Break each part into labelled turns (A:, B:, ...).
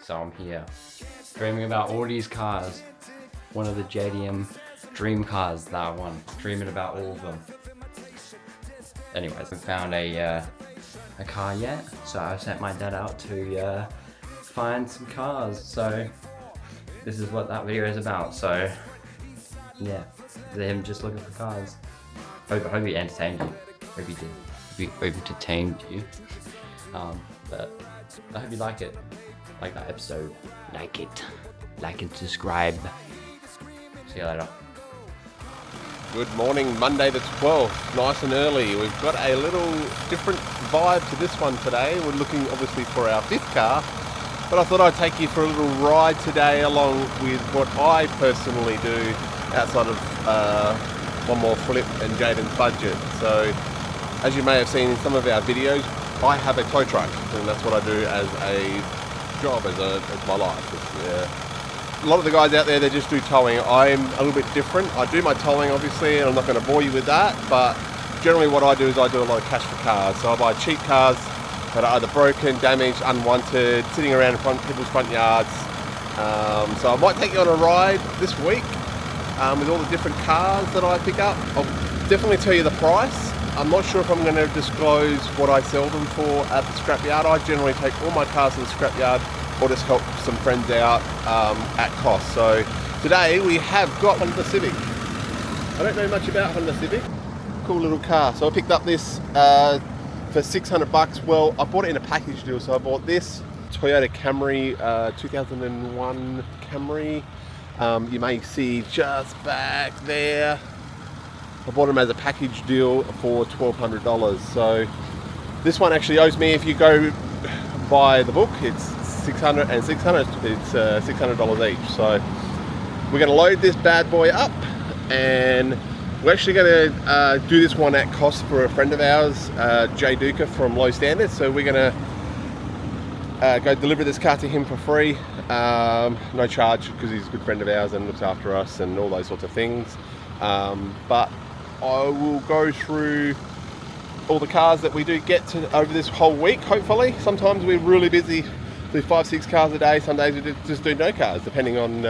A: So I'm here, dreaming about all these cars. One of the JDM dream cars that I want. Dreaming about all of them. Anyways, I haven't found a car yet, so I sent my dad out to find some cars. So this is what that video is about. So yeah, him just looking for cars. Hope he entertained you. Hope he did. Hope he entertained you. But I hope you like it. Like that episode. Like it. Like and subscribe. See you later.
B: Good morning, Monday the 12th, nice and early. We've got a little different vibe to this one today. We're looking obviously for our 5th car, but I thought I'd take you for a little ride today along with what I personally do outside of one more flip and Jaden's budget. So as you may have seen in some of our videos, I have a tow truck, and that's what I do as a job, as my life. A lot of the guys out there, they just do towing. I'm a little bit different. I do my towing obviously, and I'm not going to bore you with that, but generally what I do is I do a lot of cash for cars. So I buy cheap cars that are either broken, damaged, unwanted, sitting around in people's front yards. So I might take you on a ride this week with all the different cars that I pick up. I'll definitely tell you the price. I'm not sure if I'm going to disclose what I sell them for at the scrapyard. I generally take all my cars to the scrapyard or just help some friends out at cost. So today we have got Honda Civic. I don't know much about Honda Civic. Cool little car. So I picked up this for 600 bucks. Well, I bought it in a package deal. So I bought this Toyota Camry, 2001 Camry. You may see just back there. I bought them as a package deal for $1,200. So this one actually owes me, if you go buy the book, it's $600 and $600. It's $600 each. So we're going to load this bad boy up, and we're actually going to do this one at cost for a friend of ours, Jay Duca from Low Standards. So we're going to go deliver this car to him for free, no charge, because he's a good friend of ours and looks after us and all those sorts of things. But I will go through all the cars that we do get to over this whole week, hopefully. Sometimes we're really busy, do 5-6 cars a day. Some days we just do no cars, depending on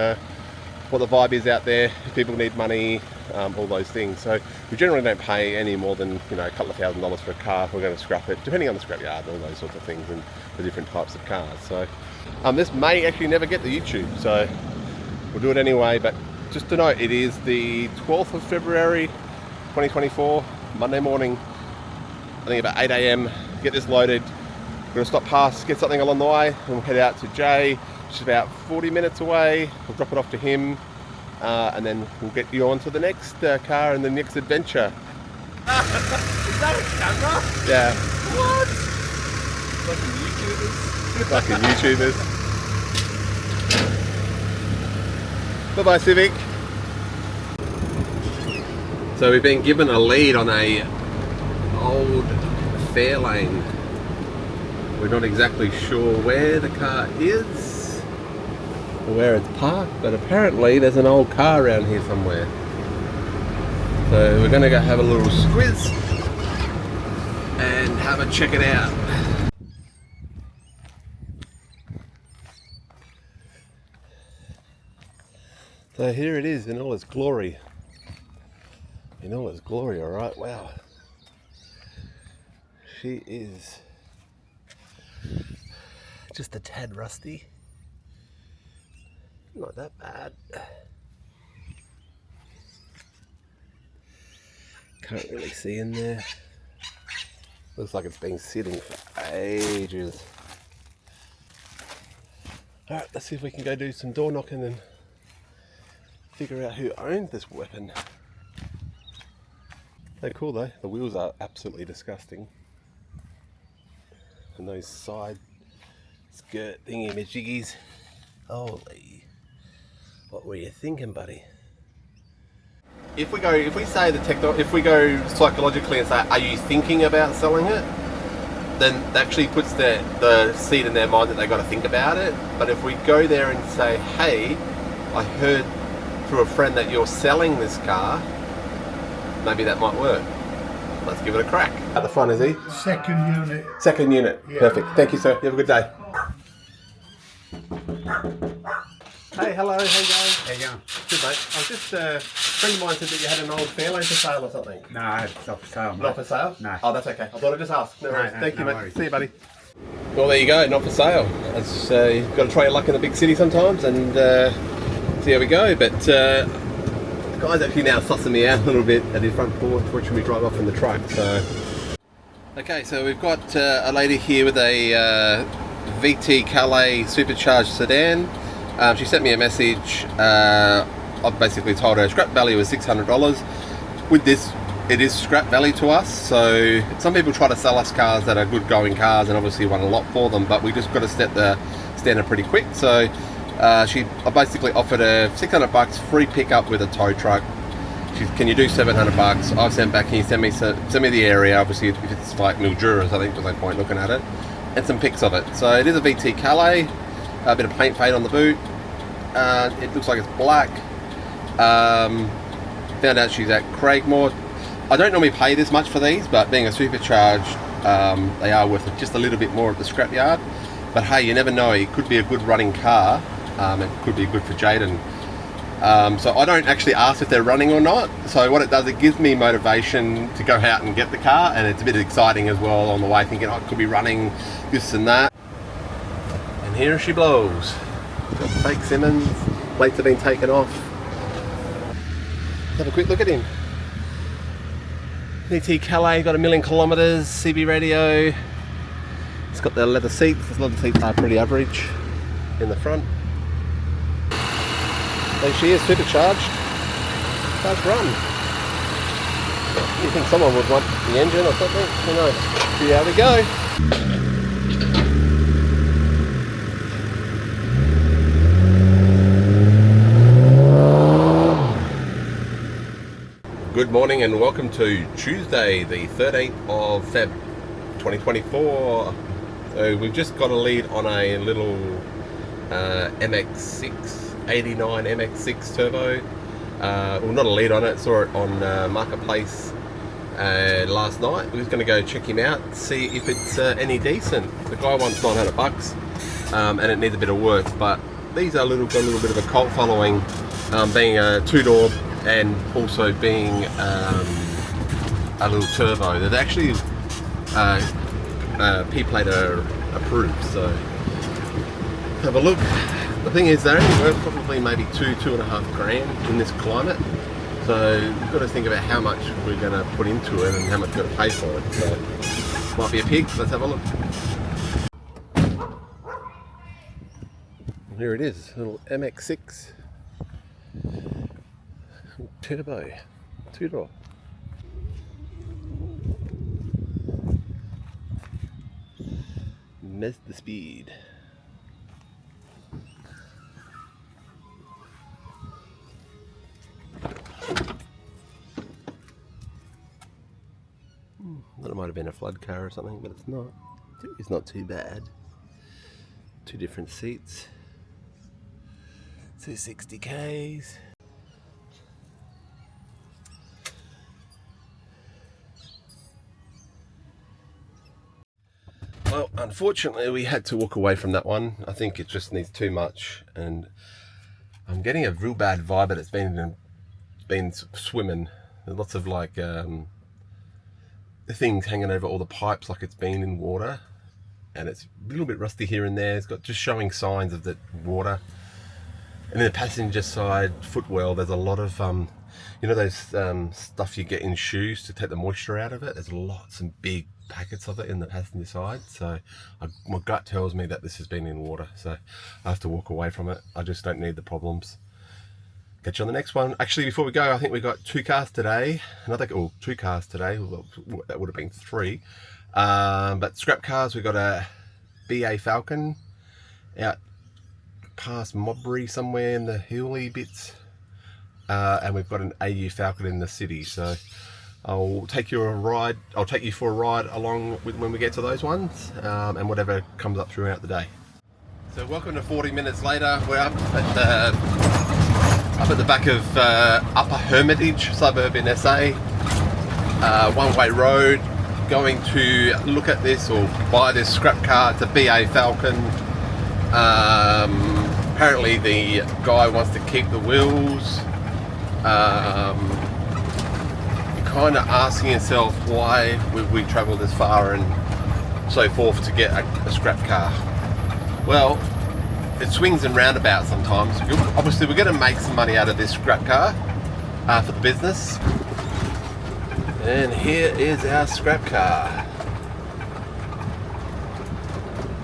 B: what the vibe is out there. If people need money, all those things. So we generally don't pay any more than a couple of $1,000s for a car if we're going to scrap it, depending on the scrapyard, all those sorts of things, and the different types of cars. So this may actually never get to YouTube, so we'll do it anyway. But just to note, it is the 12th of February 2024, Monday morning. I think about 8 AM, get this loaded. We're going to stop past, get something along the way, and we'll head out to Jay, which is about 40 minutes away. We'll drop it off to him, and then we'll get you on to the next car and the next adventure.
C: Is that a camera?
B: Yeah.
C: What? Fucking YouTubers.
B: Fucking YouTubers. Bye-bye, Civic. So we've been given a lead on a old Fairlane. We're not exactly sure where the car is or where it's parked, but apparently there's an old car around here somewhere. So we're going to go have a little squiz and have a check it out. So here it is in all its glory. In all its glory, alright, wow. She is just a tad rusty. Not that bad. Can't really see in there. Looks like it's been sitting for ages. Alright, let's see if we can go do some door knocking and figure out who owned this weapon. They're cool though. The wheels are absolutely disgusting. And those side skirt thingy-majiggies. Holy. What were you thinking, buddy? If we go psychologically and say, are you thinking about selling it? Then that actually puts the seed in their mind that they've got to think about it. But if we go there and say, hey, I heard through a friend that you're selling this car, maybe that might work. Let's give it a crack. At the front, is he?
D: Second unit.
B: Second unit. Yeah. Perfect. Thank you, sir. You have a good day. Hey, hello, how you going?
C: How you going?
B: Good, mate. I was just, a friend of mine said that you had an old Fairlane for sale or something.
C: No, it's not for sale, mate.
B: Not for sale?
C: No.
B: Oh, that's okay. I thought I'd just ask. No worries. Thank you, mate.
C: worries.
B: See you, buddy. Well, there you go. Not for sale. It's, you've got to try your luck in the big city sometimes and see how we go. But the guy's actually now sussing me out a little bit at his front porch, watching me drive off in the truck. So, okay, so we've got a lady here with a VT Calais supercharged sedan. She sent me a message. I've basically told her scrap value is $600. With this, it is scrap value to us. So some people try to sell us cars that are good going cars and obviously want a lot for them, but we just got to set the standard pretty quick. So I basically offered her $600 free pickup with a tow truck. Can you do $700? I've sent back, can you send me the area, obviously if it's like Mildura or something, there's no point looking at it, and some pics of it. So it is a VT Calais, a bit of paint fade on the boot. It looks like it's black. Found out she's at Craigmore. I don't normally pay this much for these, but being a supercharged, they are worth just a little bit more at the scrapyard. But hey, you never know, it could be a good running car. It could be good for Jaden. So I don't actually ask if they're running or not. So what it does, it gives me motivation to go out and get the car, and it's a bit exciting as well on the way, thinking, oh, it could be running this and that. And here she blows. Got fake Simmons, plates have been taken off. Have a quick look at him. VT Calais, got 1,000,000 kilometres, CB radio. It's got the leather seats. The leather seats are pretty average in the front. There she is, supercharged. Car's run. You think someone would want the engine or something? Who knows? See how we go. Good morning and welcome to Tuesday, the 13th of Feb 2024. So we've just got a lead on a little MX6, 89 MX6 turbo. Well, not a lead on it, saw it on Marketplace last night. We're just going to go check him out, see if it's any decent. The guy wants $900 and it needs a bit of work, but these are got a little bit of a cult following, being a two-door and also being a little turbo. They're actually P-plate approved, so have a look. The thing is, they're only worth probably maybe $2.5 grand in this climate, so we've got to think about how much we're going to put into it and how much we're going to pay for it. So might be a pig. Let's have a look. Here it is, a little MX6 turbo, two-door. Miss the speed. That might have been a flood car or something, but it's not. It's not too bad. Two different seats. 260 Ks. Well, unfortunately we had to walk away from that one. I think it just needs too much, and I'm getting a real bad vibe that it's been swimming. There's lots of like things hanging over all the pipes, like it's been in water, and it's a little bit rusty here and there. It's got just showing signs of the water. And then the passenger side footwell, there's a lot of you know those stuff you get in shoes to take the moisture out of it. There's lots and big packets of it in the passenger side, so my gut tells me that this has been in water, so I have to walk away from it. I just don't need the problems. Catch you on the next one. Actually, before we go, I think we got two cars today. Two cars today. Well, that would have been three. But scrap cars, we got a BA Falcon out past Modbury somewhere in the hilly bits, and we've got an AU Falcon in the city. So I'll take you for a ride along with when we get to those ones, and whatever comes up throughout the day. So welcome to 40 minutes later. We're up at the back of Upper Hermitage suburb in SA. One-way road, going to look at this or buy this scrap car. It's a BA Falcon. Apparently the guy wants to keep the wheels. You're kind of asking yourself why we travelled this far and so forth to get a scrap car. Well, it swings and roundabouts sometimes. Obviously we're going to make some money out of this scrap car for the business. And here is our scrap car.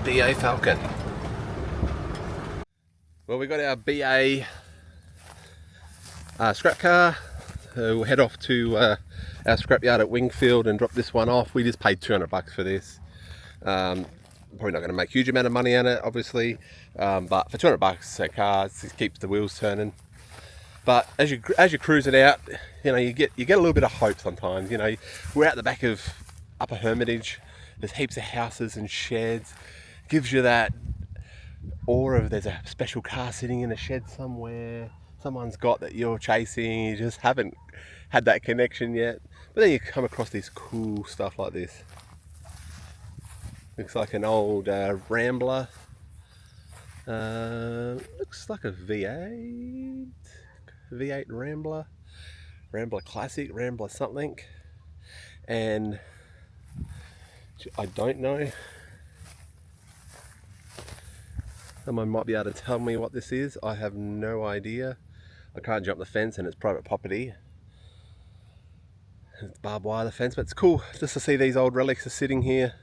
B: BA Falcon. Well, we got our BA scrap car. We'll head off to our scrapyard at Wingfield and drop this one off. We just paid $200 for this. Probably not going to make a huge amount of money on it, obviously, but for $200 a car, it keeps the wheels turning. But as you cruise it out, you know, you get a little bit of hope sometimes. You know, we're out the back of Upper Hermitage. There's heaps of houses and sheds. It gives you that aura of there's a special car sitting in a shed somewhere. Someone's got that you're chasing. You just haven't had that connection yet. But then you come across this cool stuff like this. Looks like an old Rambler. Looks like a V8 Rambler. Rambler Classic, Rambler something. And I don't know. Someone might be able to tell me what this is. I have no idea. I can't jump the fence and it's private property. It's barbed wire, the fence, but it's cool just to see these old relics are sitting here.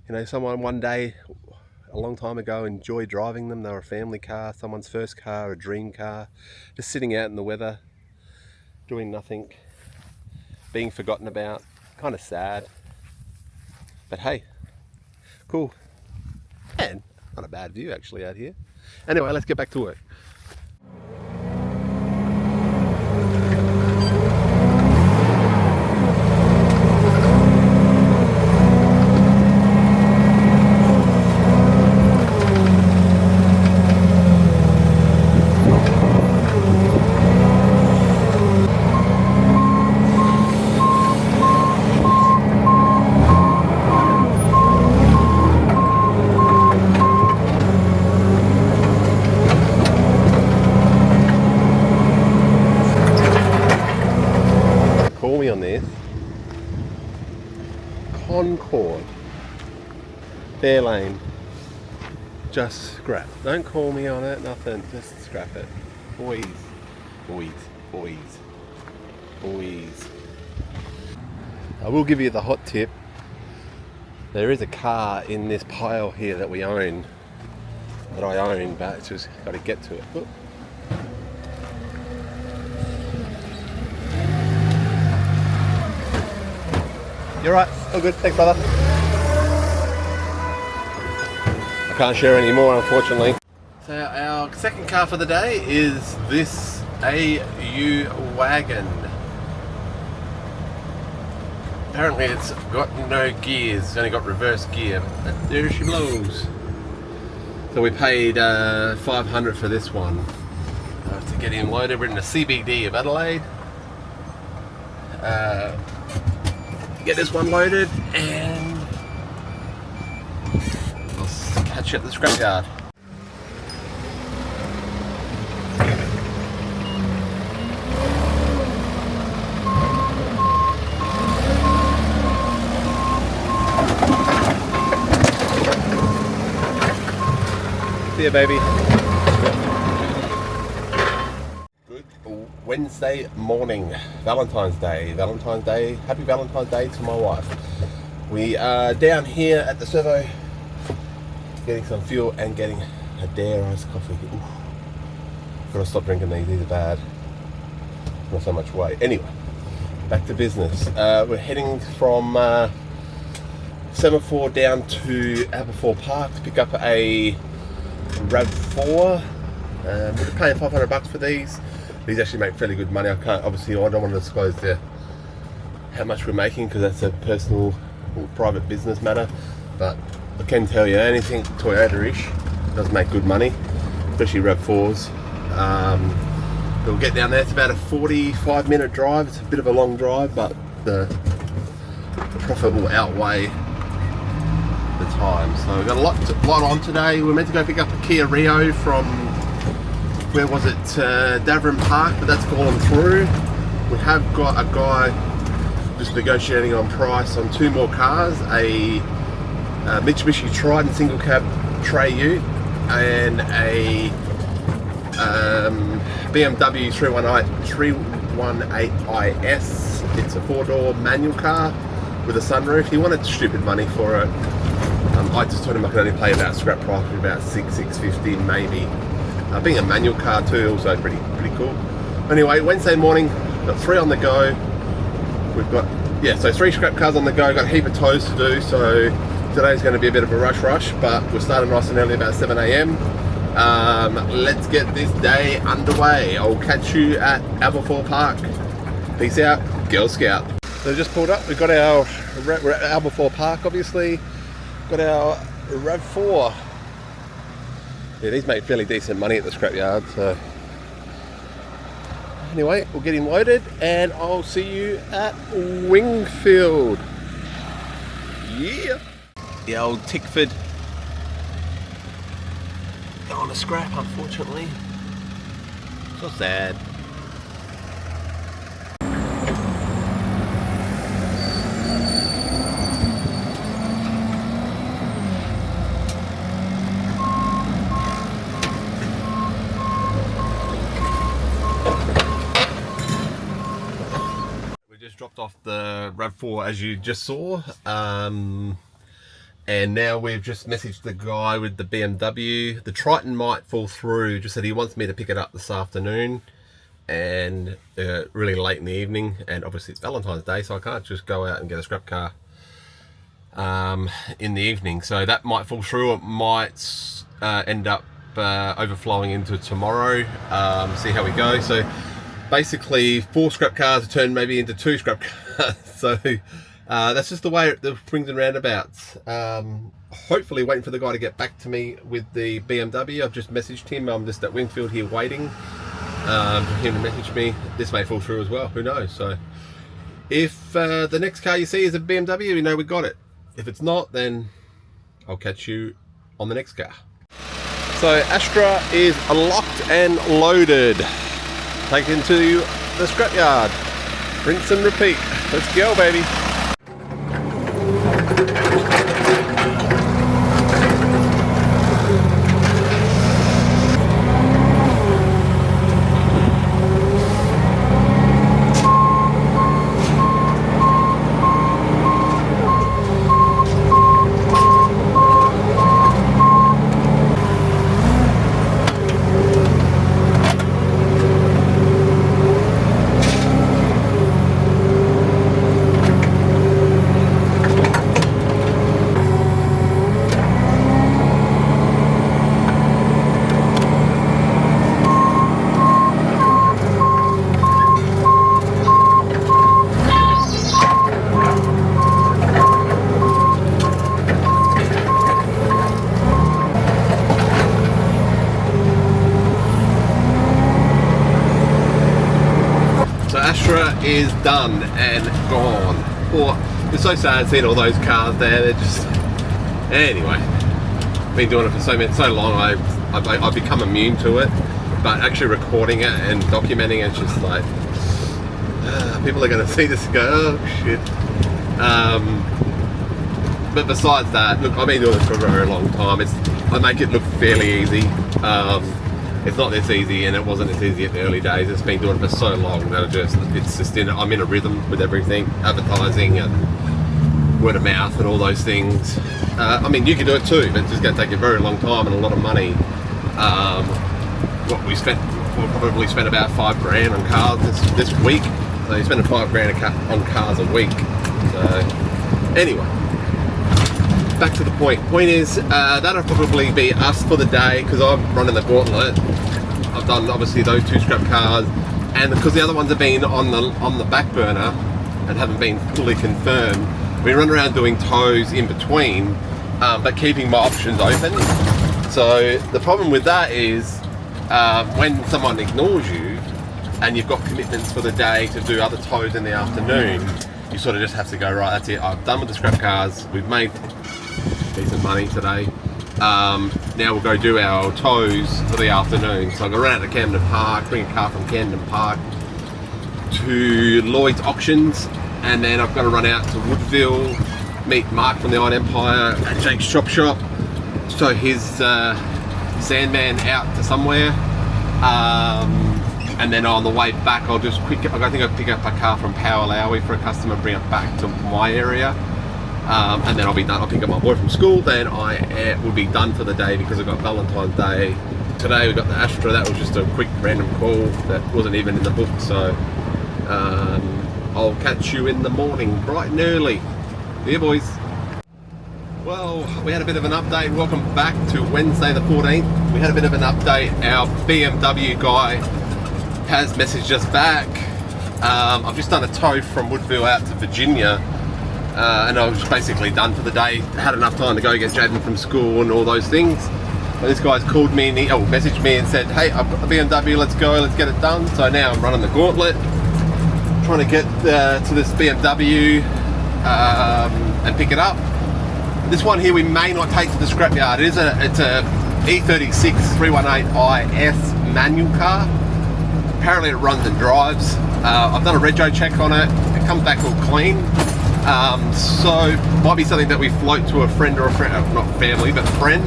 B: You know, someone one day, a long time ago, enjoyed driving them. They were a family car, someone's first car, a dream car, just sitting out in the weather, doing nothing, being forgotten about. Kind of sad. But hey, cool. And not a bad view actually out here. Anyway, let's get back to work. On this Concord Fairlane, just scrap. Don't call me on it, nothing, just scrap it. Boys. I will give you the hot tip. There is a car in this pile here that we own, that I own, but it's just got to get to it. Oop. You're right, all good, thanks brother. I can't share any more unfortunately. So our second car for the day is this AU wagon. Apparently it's got no gears, it's only got reverse gear, but there she blows. So we paid $500 for this one to get in loaded. We're in the CBD of Adelaide. Get this one loaded and I'll catch you at the scrapyard. See ya, baby. Wednesday morning, Valentine's Day, happy Valentine's Day to my wife. We are down here at the servo getting some fuel and getting a Dare iced coffee. Oof. Gotta stop drinking these are bad. Not so much weight. Anyway, back to business. We're heading from Semaphore down to Aberfoyle Park to pick up a RAV4. We're paying $500 for these. These actually make fairly good money. I don't want to disclose how much we're making because that's a personal or private business matter. But I can tell you anything Toyota-ish does make good money, especially RAV4s. We'll get down there. It's about a 45-minute drive. It's a bit of a long drive, but the profit will outweigh the time. So we've got a lot on today. We're meant to go pick up a Kia Rio from where was it, Davern Park, but that's gone through. We have got a guy just negotiating on price on 2 more cars, a Mitsubishi Triton single cab tray ute and a BMW 318IS. It's a 4-door manual car with a sunroof. He wanted stupid money for it. I just told him I could only pay about scrap price of about $650 maybe. Being a manual car too, also pretty cool. Anyway, Wednesday morning, got 3 on the go. We've got, so 3 scrap cars on the go. Got a heap of tows to do, so today's going to be a bit of a rush, but we're starting nice and early, about 7 a.m. Let's get this day underway. I'll catch you at Aberfoyle Park. Peace out, Girl Scout. So just pulled up. We've got our, we're at Aberfoyle Park, obviously. Got our RAV4. Yeah, these make fairly decent money at the scrapyard. So anyway, we'll get him loaded, and I'll see you at Wingfield. Yeah. The old Tickford. On a scrap, unfortunately. So sad. We just dropped off the RAV4 as you just saw. And now we've just messaged the guy with the BMW. The Triton might fall through, just said he wants me to pick it up this afternoon and really late in the evening. And obviously it's Valentine's Day, so I can't just go out and get a scrap car in the evening. So that might fall through. It might end up overflowing into tomorrow. See how we go. So basically 4 scrap cars turn maybe into 2 scrap cars. So that's just the way the swings and roundabouts. Hopefully waiting for the guy to get back to me with the BMW. I've just messaged him. I'm just at Wingfield here waiting for him to message me. This may fall through as well, who knows. So if the next car you see is a BMW, you know we got it. If it's not, then I'll catch you on the next car. So Astra is locked and loaded, taken to the scrapyard. Rinse and repeat. Let's go, baby. Is done and gone. Or it's so sad seeing all those cars there. They're just, anyway. Been doing it for so long. I've become immune to it. But actually recording it and documenting it's just like people are going to see this and go, oh shit. But besides that, look, I've been doing this for a very long time. I make it look fairly easy. It's not this easy, and it wasn't this easy in the early days. It's been doing it for so long that I'm in a rhythm with everything, advertising and word of mouth and all those things. I mean, you can do it too, but it's just going to take a very long time and a lot of money. We'll probably spent about $5,000 on cars this week. So you're spending $5,000 on cars a week. So anyway. Back to the point. Point is, that'll probably be us for the day because I'm running the gauntlet. I've done obviously those 2 scrap cars, and because the other ones have been on the back burner and haven't been fully confirmed, we run around doing tows in between, but keeping my options open. So the problem with that is when someone ignores you and you've got commitments for the day to do other tows in the afternoon, you sort of just have to go, right, that's it, I'm done with the scrap cars, we've made decent money today, Now we'll go do our tows for the afternoon. So I'll go run out to Camden Park, bring a car from Camden Park to Lloyd's Auctions, and then I've got to run out to Woodville, meet Mark from the Iron Empire at Jake's Chop Shop, so his Sandman out to somewhere, and then on the way back I think I'll pick up a car from Powalawi for a customer, bring it back to my area, and then I'll be done. I'll pick up my boy from school, then I will be done for the day because I've got Valentine's Day. Today we got the Astra. That was just a quick random call that wasn't even in the book, so I'll catch you in the morning bright and early. Yeah, boys. Well, we had a bit of an update. Welcome back to Wednesday the 14th. We had a bit of an update. Our BMW guy has messaged us back. I've just done a tow from Woodville out to Virginia, and I was basically done for the day. Had enough time to go get Jaden from school and all those things. But this guy's called me and messaged me and said, hey, I've got the BMW, let's go, let's get it done. So now I'm running the gauntlet, trying to get to this BMW and pick it up. This one here we may not take to the scrapyard. It's a E36 318 IS manual car. Apparently it runs and drives. I've done a rego check on it. It comes back all clean. So might be something that we float to a friend or not family, but a friend,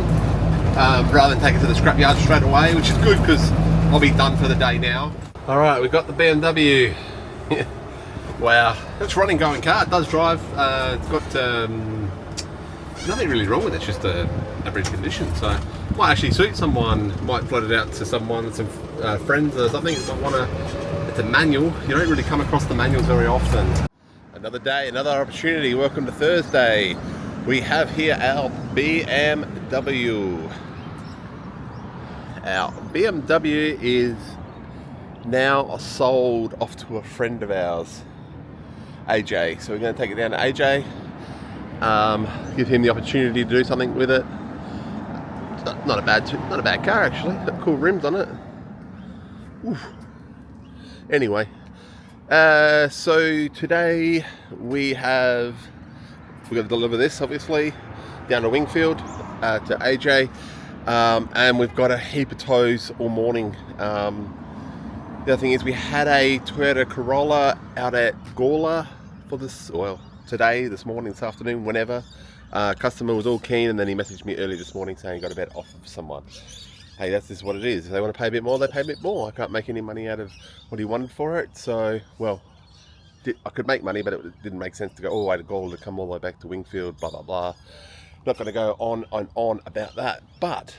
B: rather than take it to the scrapyard straight away, which is good because I'll be done for the day now. All right, we've got the BMW. Wow, it's a running going car. It does drive. It's got nothing really wrong with it. It's just a average condition. So might actually suit someone. Might float it out to someone, some friends or something. It's a manual. You don't really come across the manuals very often. Another day, another opportunity. Welcome to Thursday. We have here our BMW. Our BMW is now sold off to a friend of ours, AJ. So we're going to take it down to AJ, give him the opportunity to do something with it. Not a bad car actually. Got cool rims on it. Oof. Anyway, so today we're going to deliver this obviously down to Wingfield to AJ, and we've got a heap of tows all morning. The other thing is we had a Toyota Corolla out at Gawler for this, well, today, this morning, this afternoon, whenever. Customer was all keen, and then he messaged me early this morning saying he got a better offer for someone. Hey, that's just what it is. If they want to pay a bit more, they pay a bit more. I can't make any money out of what he wanted for it, so, well, I could make money, but it didn't make sense to go all the way to Gawler to come all the way back to Wingfield, blah, blah, blah. Not going to go on and on about that, but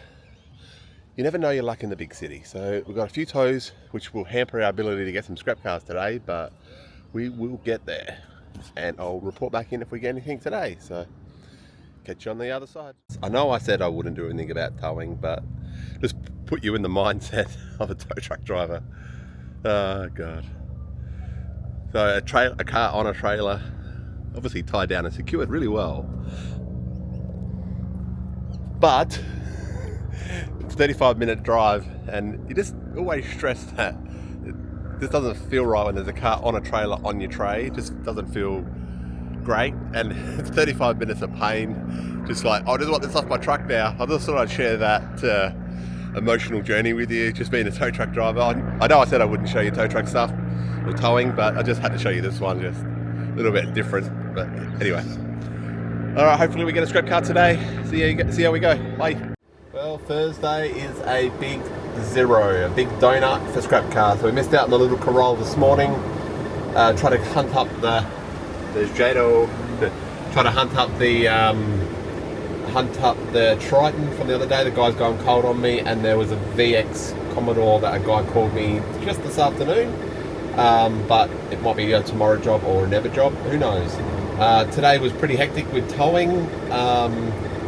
B: you never know your luck in the big city. So we've got a few tows, which will hamper our ability to get some scrap cars today, but we will get there. And I'll report back in if we get anything today. So catch you on the other side. I know I said I wouldn't do anything about towing, but just put you in the mindset of a tow truck driver. Oh God. So a car on a trailer, obviously tied down and secured really well. But it's a 35-minute drive, and you just always stress that this doesn't feel right when there's a car on a trailer on your tray. It just doesn't feel great, and it's 35 minutes of pain. Just like, I just want this off my truck now. I just thought I'd share that emotional journey with you, just being a tow truck driver. I know I said I wouldn't show you tow truck stuff or towing, but I just had to show you this one, just a little bit different. But anyway, all right, hopefully we get a scrap car today. See how we go. Bye. Well, Thursday is a big zero, a big donut for scrap cars. So we missed out on the little Corolla this morning. Try to hunt up there's Jado. Try to hunt up the Triton from the other day. The guy's going cold on me, and there was a VX Commodore that a guy called me just this afternoon. But it might be a tomorrow job or a never job. Who knows? Today was pretty hectic with towing.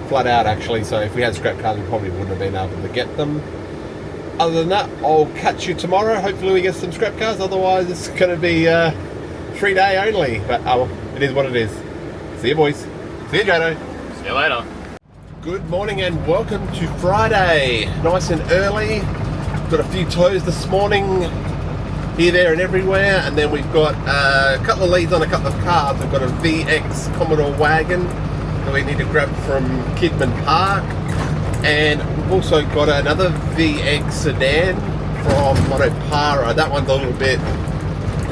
B: Flat out actually, so if we had scrap cars we probably wouldn't have been able to get them. Other than that, I'll catch you tomorrow. Hopefully we get some scrap cars, otherwise it's going to be 3 day only, but it is what it is. See you boys. See you Jado.
C: See you later.
B: Good morning and welcome to Friday. Nice and early. Got a few tows this morning, here, there and everywhere, and then we've got a couple of leads on a couple of cars. We've got a VX Commodore wagon that we need to grab from Kidman Park. And we've also got another VX sedan from Monopara. That one's a little bit,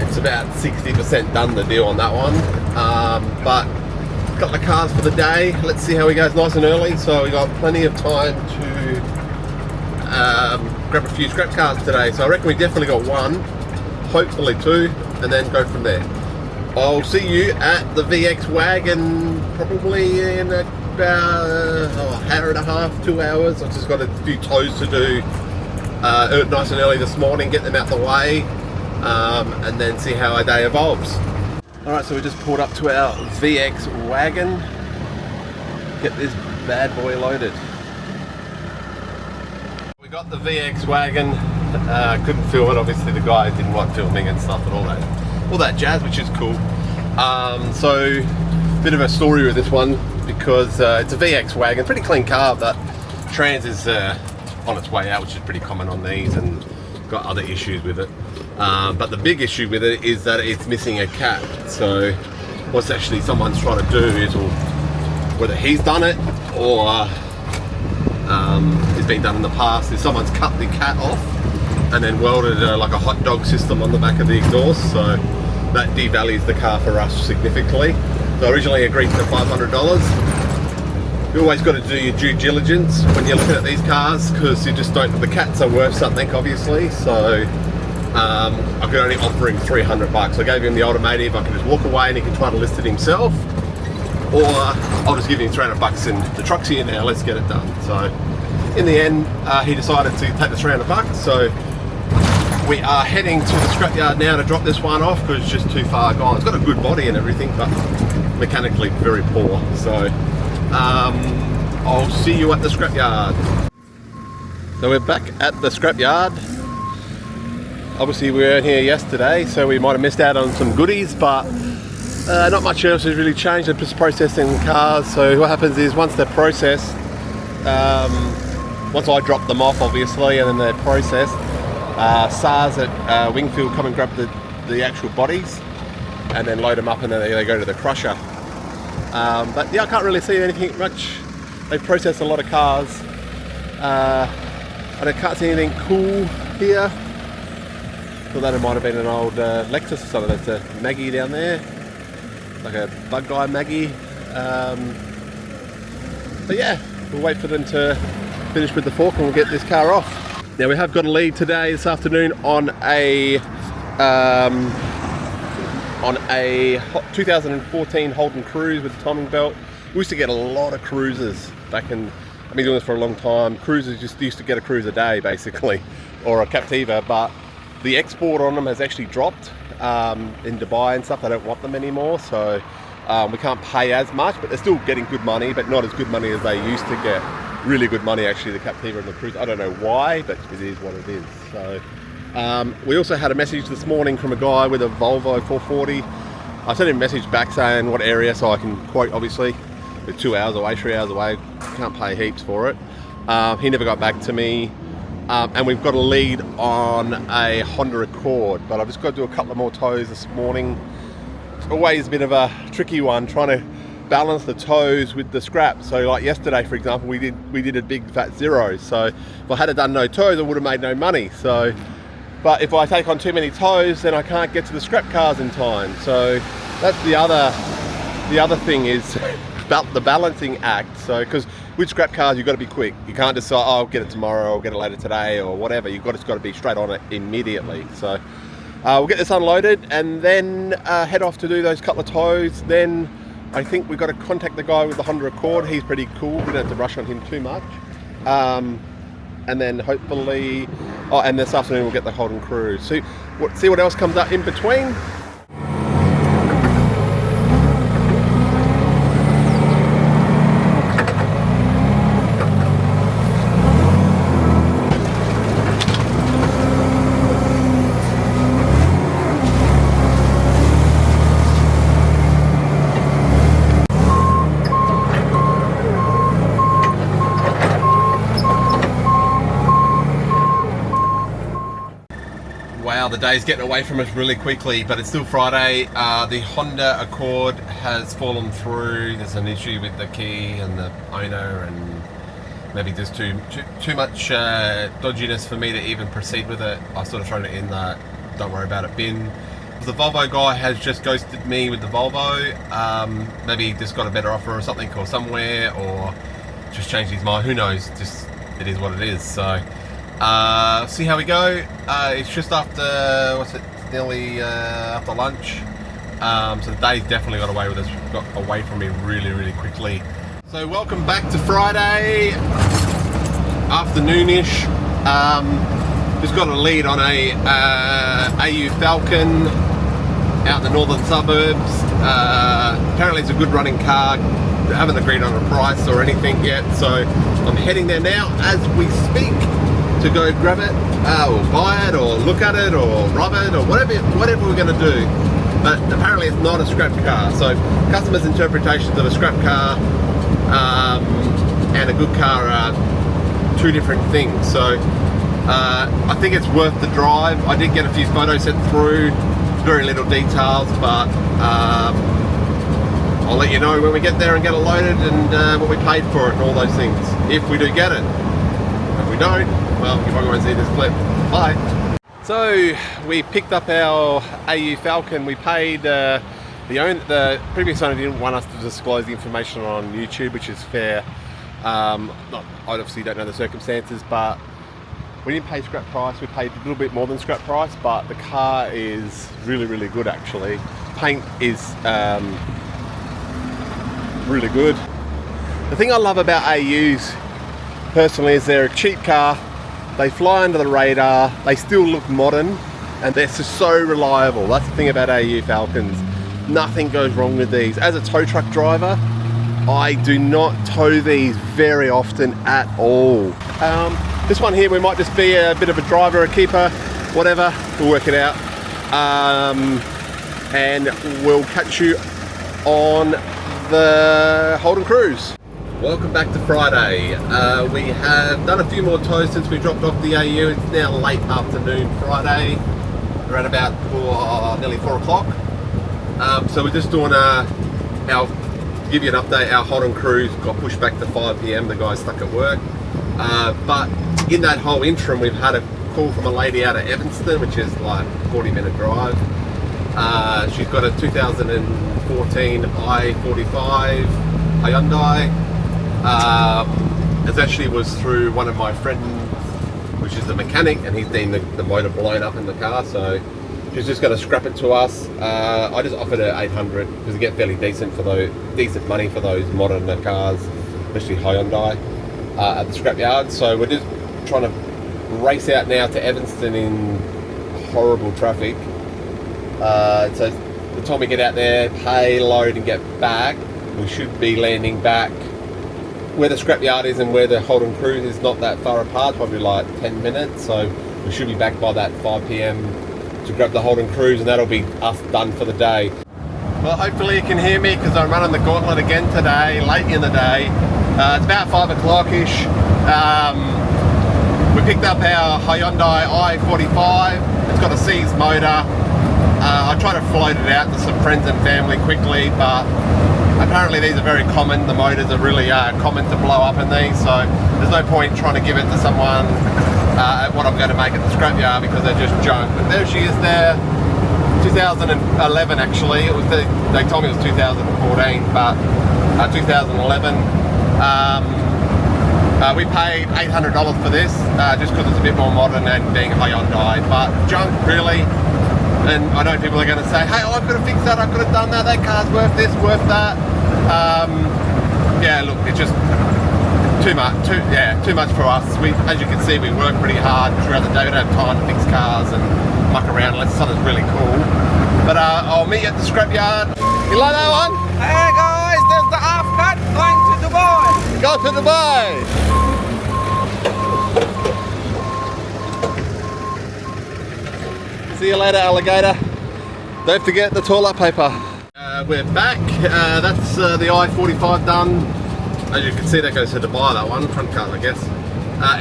B: it's about 60% done the deal on that one. But a couple of cars for the day. Let's see how he goes nice and early. So we got plenty of time to grab a few scrap cars today. So I reckon we definitely got one, hopefully two, and then go from there. I'll see you at the VX wagon probably in about an hour and a half, 2 hours. I've just got a few tows to do nice and early this morning, get them out the way, and then see how our day evolves. Alright, so we just pulled up to our VX wagon, get this bad boy loaded. We got the VX wagon, couldn't film it, obviously the guy didn't want filming and stuff and all that jazz, which is cool. So, bit of a story with this one, because it's a VX wagon, pretty clean car, but trans is on its way out, which is pretty common on these, and got other issues with it. But the big issue with it is that it's missing a cap. So what's actually someone's trying to do is, or whether he's done it or it's been done in the past, is someone's cut the cat off and then welded like a hot dog system on the back of the exhaust. So that devalues the car for us significantly. So originally agreed to $500. You always got to do your due diligence when you're looking at these cars, because you just don't, the cats are worth something obviously. So I could only offer him $300. I gave him the automotive. I could just walk away and he can try to list it himself, or I'll just give him $300 and the truck's here now, let's get it done. So in the end, he decided to take the $300. So we are heading to the scrapyard now to drop this one off, because it's just too far gone. It's got a good body and everything, but mechanically very poor. So I'll see you at the scrapyard. So we're back at the scrapyard. Obviously we weren't here yesterday, so we might have missed out on some goodies, but not much else has really changed. They're just processing cars. So what happens is, once they're processed, once I drop them off obviously, and then they're processed, SARS at Wingfield come and grab the actual bodies and then load them up, and then they go to the crusher. But yeah, I can't really see anything much. They've processed a lot of cars. I can't see anything cool here. Thought that it might have been an old Lexus or something. That's a Maggie down there, like a bug guy Maggie. But yeah, we'll wait for them to finish with the fork and we'll get this car off. Now we have got a lead today, this afternoon, on a 2014 Holden Cruise with the timing belt. We used to get a lot of cruisers back in, I've been doing this for a long time. Cruisers just used to get a cruise a day basically, or a Captiva, but the export on them has actually dropped in Dubai and stuff. They don't want them anymore, so we can't pay as much, but they're still getting good money, but not as good money as they used to get. Really good money actually, the Captiva and the Cruise. I don't know why, but it is what it is. So we also had a message this morning from a guy with a Volvo 440. I sent him a message back saying what area, so I can quote. Obviously it's 2 hours away, 3 hours away, can't pay heaps for it. He never got back to me. And we've got a lead on a Honda Accord, but I've just got to do a couple of more tows this morning. It's always a bit of a tricky one, trying to balance the tows with the scrap. So like yesterday, for example, we did a big fat zero. So if I had done no tows, I would have made no money. So, but if I take on too many tows, then I can't get to the scrap cars in time. So that's the other thing is about the balancing act. So because with scrap cars, you've got to be quick. You can't just say, oh, I'll get it tomorrow, or get it later today, or whatever. You've just got to be straight on it immediately. So we'll get this unloaded and then head off to do those couple of tows. Then I think we've got to contact the guy with the Honda Accord. He's pretty cool. We don't have to rush on him too much. And then hopefully, and this afternoon we'll get the Holden Cruise. See what else comes up in between. Wow, the day's getting away from us really quickly, but it's still Friday. The Honda Accord has fallen through. There's an issue with the key and the owner, and maybe just too much dodginess for me to even proceed with it. I sort of thrown it in the don't worry about it bin. The Volvo guy has just ghosted me with the Volvo. Maybe he just got a better offer or something, or somewhere, or just changed his mind. Who knows? Just it is what it is. So see how we go. It's just after nearly after lunch. So the day's definitely got away with us. Got away from me really quickly. So welcome back to Friday afternoonish. Just got a lead on a AU Falcon out in the northern suburbs. Apparently it's a good running car. I haven't agreed on a price or anything yet, so I'm heading there now as we speak to go grab it, or buy it, or look at it, or rub it, or whatever we're going to do. But apparently it's not a scrap car, so customers' interpretations of a scrap car and a good car are two different things. So I think it's worth the drive. I did get a few photos sent through, very little details, but I'll let you know when we get there and get it loaded, and what we paid for it and all those things, if we do get it. If we don't, well, you probably won't see this clip. Bye. So we picked up our AU Falcon. We paid the previous owner didn't want us to disclose the information on YouTube, which is fair. I obviously don't know the circumstances, but we didn't pay scrap price. We paid a little bit more than scrap price, but the car is really good actually. Paint is really good. The thing I love about AUs personally is they're a cheap car. They fly under the radar, they still look modern, and they're just so reliable. That's the thing about AU Falcons. Nothing goes wrong with these. As a tow truck driver, I do not tow these very often at all. This one here, we might just be a bit of a driver, a keeper, whatever. We'll work it out. And we'll catch you on the Holden Cruise. Welcome back to Friday. We have done a few more tows since we dropped off the AU. It's now late afternoon Friday. We're at about nearly 4 o'clock. So we're just doing to give you an update, our Holden Cruise got pushed back to 5 PM. The guy's stuck at work. But in that whole interim, we've had a call from a lady out of Evanston, which is like a 40-minute drive. She's got a 2014 i45 Hyundai. It actually was through one of my friends, which is the mechanic, and he's seen the motor blown up in the car, so she's just going to scrap it to us. I just offered her 800 because you get fairly decent money for those modern cars, especially Hyundai, at the scrapyard. So we're just trying to race out now to Evanston in horrible traffic. So the time we get out there, pay, load, and get back, we should be landing back where the scrapyard is and where the Holden Cruise is not that far apart, probably like 10 minutes. So we should be back by that 5 PM to grab the Holden Cruise, and that'll be us done for the day. Well, hopefully you can hear me because I'm running the gauntlet again today, late in the day. It's about 5 o'clock-ish. We picked up our Hyundai i45. It's got a C's motor. I tried to float it out to some friends and family quickly, but apparently these are very common. The motors are really common to blow up in these, so there's no point trying to give it to someone at what I'm going to make at the scrapyard because they're just junk. But there she is there, 2011 actually. It was they told me it was 2014, but 2011. We paid $800 for this just because it's a bit more modern and being Hyundai, but junk really. And I know people are going to say, hey, I could have fixed that, I could have done that, that car's worth this, worth that. Yeah, look, it's just too much for us. As you can see, we work pretty hard throughout the day. We don't have time to fix cars and muck around unless something's really cool. But I'll meet you at the scrapyard. You like that one?
C: Hey guys, there's the half cut going to Dubai.
B: Go to Dubai! See you later, alligator. Don't forget the toilet paper. We're back. That's the i45 done. As you can see, that goes to Dubai, that one. Front cut, I guess.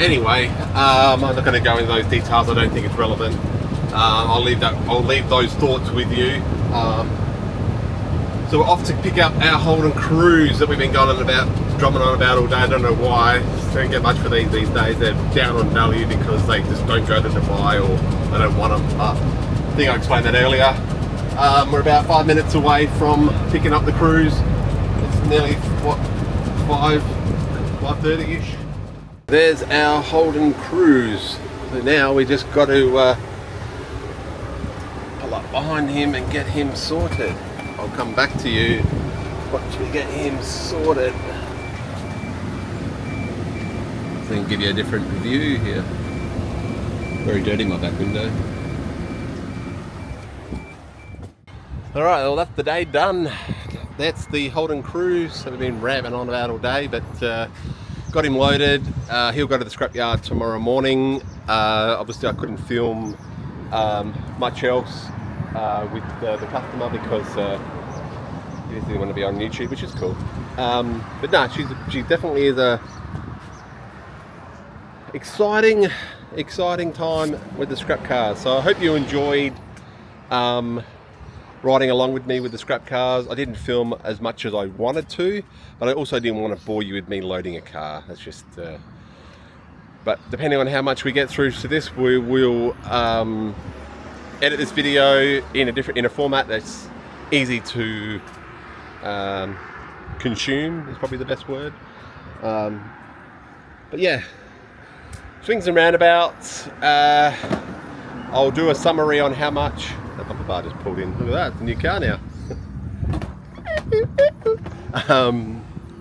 B: Anyway, I'm not going to go into those details. I don't think it's relevant. I'll leave those thoughts with you. So we're off to pick up our Holden Cruise that we've been going on about drumming on about all day. I don't know why. Just don't get much for these days. They're down on value because they just don't go to Dubai or they don't want them. But I think I explained that earlier. We're about 5 minutes away from picking up the cruise. It's nearly, what, 5:30ish. There's our Holden cruise. So now we just got to pull up behind him and get him sorted. I'll come back to you once we get him sorted. So I can give you a different view here. Very dirty, my back window. Alright, well that's the day done. That's the Holden cruise that we've been ramming on about all day, but got him loaded. He'll go to the scrapyard tomorrow morning. Obviously I couldn't film much else with the customer because he didn't want to be on YouTube, which is cool. But no, she definitely is a exciting time with the scrap cars. So I hope you enjoyed riding along with me with the scrap cars. I didn't film as much as I wanted to, but I also didn't want to bore you with me loading a car. That's just but depending on how much we get through to this, we will edit this video in a format that's easy to consume, is probably the best word. But yeah, swings and roundabouts. I'll do a summary on how much. That bumper bar just pulled in. Look at that, it's a new car now.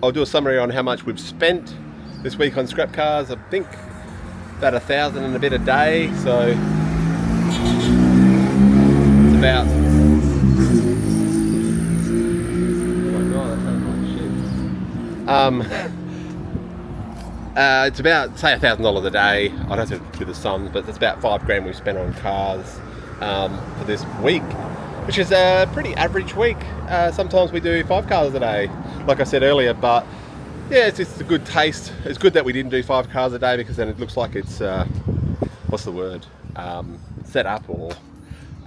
B: I'll do a summary on how much we've spent this week on scrap cars. I think about 1,000 and a bit a day, so it's about, oh my god, that sounds like shit. It's about, say, $1,000 a day. I don't have to do the sums, but it's about $5,000 we've spent on cars for this week, which is a pretty average week. Sometimes we do 5 cars a day, like I said earlier, but yeah, it's just a good taste. It's good that we didn't do 5 cars a day because then it looks like it's, what's the word, set up, or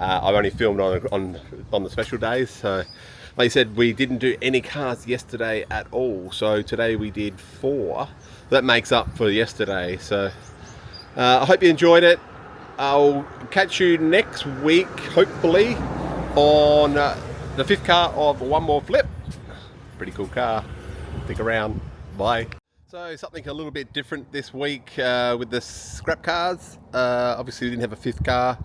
B: I've only filmed on the special days. So like you said, we didn't do any cars yesterday at all, so today we did 4. That makes up for yesterday. So I hope you enjoyed it. I'll catch you next week, hopefully, on the 5th car of One More Flip. Pretty cool car. Stick around. Bye. So something a little bit different this week with the scrap cars. Obviously we didn't have a 5th car.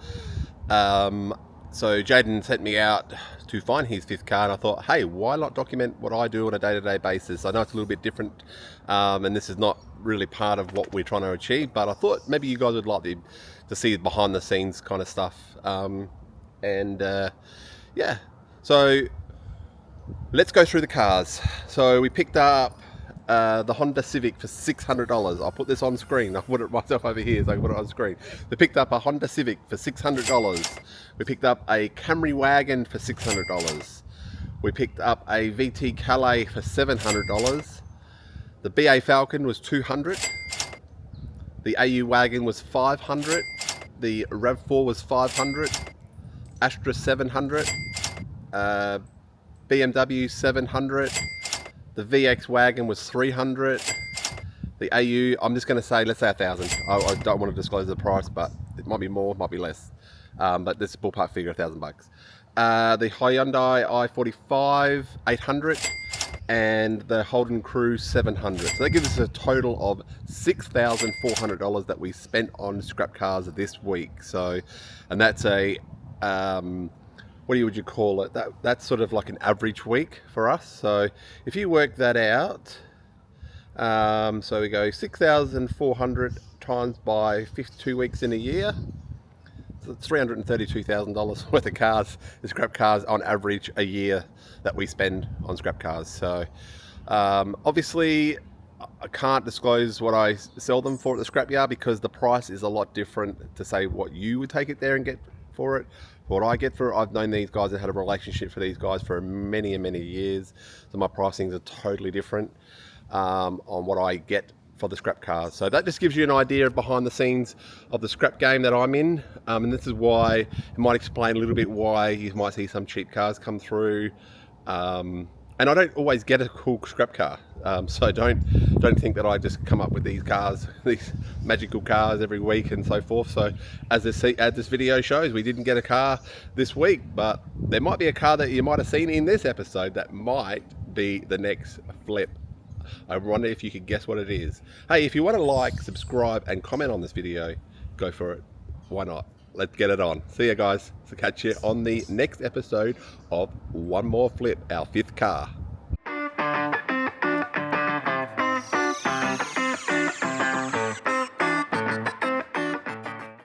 B: So Jaden sent me out to find his 5th car, and I thought, hey, why not document what I do on a day-to-day basis? I know it's a little bit different, and this is not really part of what we're trying to achieve, but I thought maybe you guys would like to see behind the scenes kind of stuff. Yeah, so let's go through the cars. So we picked up the Honda Civic for $600. I'll put this on screen. I'll put it myself over here so I can put it on screen. We picked up a Honda Civic for $600. We picked up a Camry wagon for $600. We picked up a VT Calais for $700. The BA Falcon was $200. The AU wagon was $500. The RAV4 was $500. Astra $700. BMW $700. The VX wagon was $300. The AU, I'm just going to say, let's say $1,000. I don't want to disclose the price, but it might be more, might be less. But this is a ballpark figure, $1,000. The Hyundai i45 $800, and the Holden Cruise $700. So that gives us a total of $6,400 that we spent on scrap cars this week. So, and that's a what would you call it? That's sort of like an average week for us. So if you work that out, so we go 6,400 times by 52 weeks in a year. So it's $332,000 worth of cars, the scrap cars on average a year that we spend on scrap cars. So obviously I can't disclose what I sell them for at the scrapyard because the price is a lot different to say what you would take it there and get for it. What I get for it, I've known these guys and had a relationship for these guys for many and many years. So my pricings are totally different on what I get for the scrap cars. So that just gives you an idea of behind the scenes of the scrap game that I'm in. And this is why, it might explain a little bit why you might see some cheap cars come through, And I don't always get a cool scrap car, so don't think that I just come up with these cars, these magical cars every week and so forth. So as this video shows, we didn't get a car this week, but there might be a car that you might have seen in this episode that might be the next flip. I wonder if you could guess what it is. Hey, if you want to like, subscribe and comment on this video, go for it. Why not? Let's get it on. See you guys. So catch you on the next episode of One More Flip, our 5th car.